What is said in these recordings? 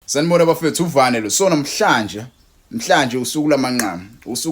Sanibona bafethu uvane lo so namhlanje usuku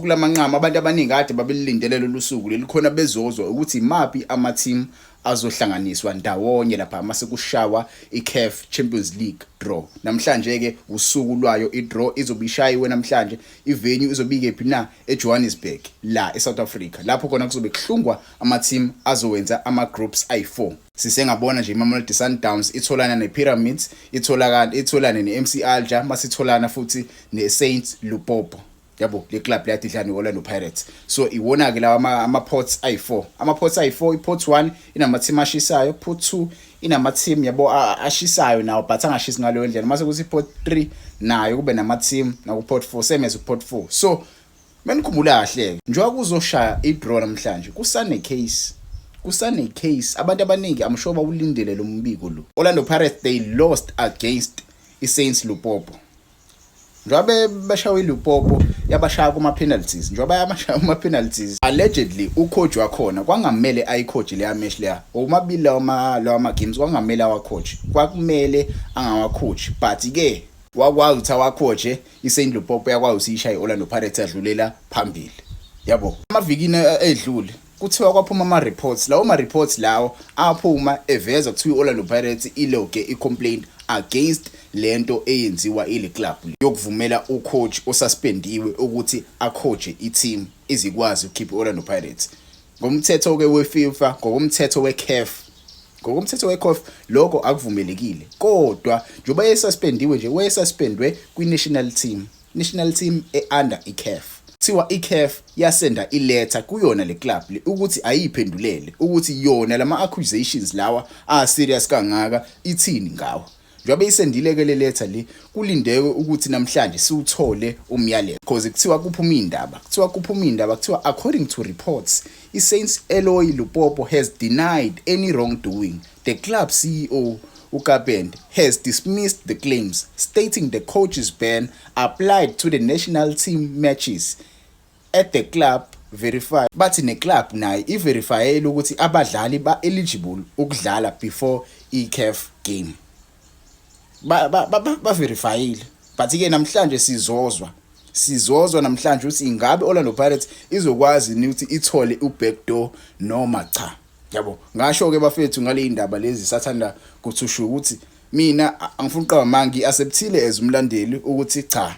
lamanqama abantu abaningi kade babelilindele lolu suku lelikhona bezozwa ukuthi imapi ama team azohlanganiswa ndawonye lapha mase kushawa iCAF Champions League draw. Namhlanje ke usuku lwayo idraw izobishayiwe namhlanje. Ivenue izobike phi na eJohannesburg la eSouth Africa. Lapho khona kuzobe kuhlungwa ama team azowenza ama groups ayi4. Sisengabona nje iMamelodi Sundowns itholana nePyramids, itholana neMC Alger, masitholana futhi neSaints Lupopo. Yabo le club layadidlana neOrlando Pirates. So iwona ke lawa ama pots ayi4. Ama pots ayi4, ipot 1 inama team ashisayo, pot 2 inama team yabo ashisayo nawo but angashisi ngalo ndlela. Mase kuthi pot 3 nayo kube nama team naku pot 4 same as pot 4. So menikhumbula kahle njengoba kuzoshaya idraw namhlanje kusane case abantu abaningi I'm sure bawulindele lo mbiko lo. Orlando Pirates they lost against iSaints Lupopo. Njobe bashawe iLupopo yabashaya kuma penalties. Njoba yabashaya kuma penalties. Allegedly ucoach wakhona kwangamele ayicoach le match leya. Omabili lawa games kwangamele awacoach. Kwakumele angawacoach. But ke wakwazi ukuthi awacoach iSaints Lupopo yakwazi usishaya iOrlando Pirates adlulela phambili. Yabo. Amavikini edlule kuthiwa kwaphuma ama reports lawo reports lawo aphuma eveza ukuthi iOrlando Pirates iloge icomplaint against lento eyenziwa ile club yokuvumela ucoach osuspendiwe ukuthi acoacheiteam izikwazi ukukhipha iOrlando Pirates ngomthetho ke weFIFA ngokomthetho weCAF lokho akuvumelekile kodwa njoba yesuspendiwe nje wayesuspendwe kwiNational team under iCAF. Thiwa iCAF yasenda iletter kuyona le club le ukuthi ayiphendulele ukuthi yona lama accusations lawa serious kangaka ithini ngawo. Njobe isendile ke le letter le kulindeke ukuthi namhlanje siuthole umyalelo because kuthiwa kuphuma indaba kuthiwa according to reports iSaints Eloy Lupopo has denied any wrongdoing. The club CEO Ukapende has dismissed the claims, stating the coach's ban applied to the national team matches at the club verified. But in a club nayo iverify ukuthi abadlali ba eligible ukudlala before iCAF game. Ba verifyile. But ke namhlanje sizozwa namhlanje ukuthi ingabe Orlando Pirates izokwazi ukuthi ithole ubackdoor noma cha. Yabo ngasho ke bafethu ngale indaba lezi sathanda kuthusha ukuthi mina angifuni uqaba mangi acceptile as umlandeli ukuthi cha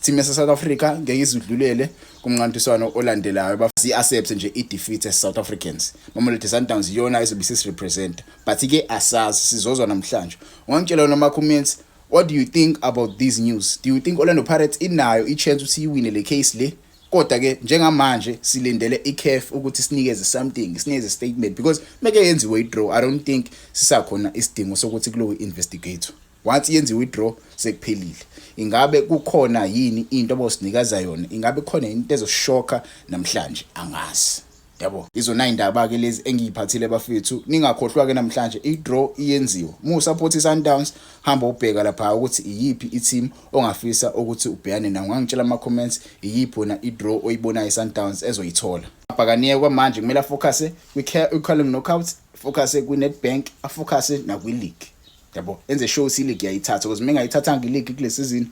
team ya South Africa ngeke izidlulele kumnqantiswano olandelayo bafisi accept nje i-defeat as South Africans. Mamelodi Sundowns yona izobe represent but ke asazi sizozwa namhlanje. Ngangitshela noma comments, what do you think about this news? Do you think Orlando Pirates inayo i-chance ukuthi iwine le case le? Kodwa ke njengamanje silindele iCAF ukuthi sinikeze sinikeze statement because meke yenziwe idraw I don't think sisakhona isidingo sokuthi kulo investigate. Once yenziwe idraw sekuphelile. Ingabe kukhona yini into abosinika yona? Ingabe khona into ezoshoka namhlanje? Angazi. Yabo izona indaba ke lezi engiyiphathile bafethu ningakhohlwa ke namhlanje idraw iyenziwe. Mu support iSundowns hamba ubheka lapha ukuthi iyipiiteam ongafisa ukuthi ubhekane nayo. Ngangitshela ama comments iyipi na idraw oyibona iSundowns ezoyithola. Abhakaniye kwamanje kumele focus kwi-column knockout, focus kwi-Nedbank, focus na kwi-league. Yabo enze show si league yayithatha because mengayithathanga ileague kule season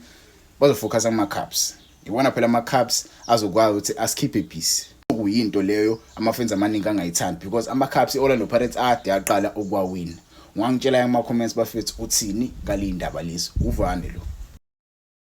bazofocus ama cups. Ibona phela ama cups azokwazi ukuthi asikhiphe peace. Kuyinto leyo amafans amaningi angayithandi because ama cups iOrlando Pirates ade aqala ukwawina. Ngangitshela ama comments bafethu uthini ngale indaba lezi uvane lo.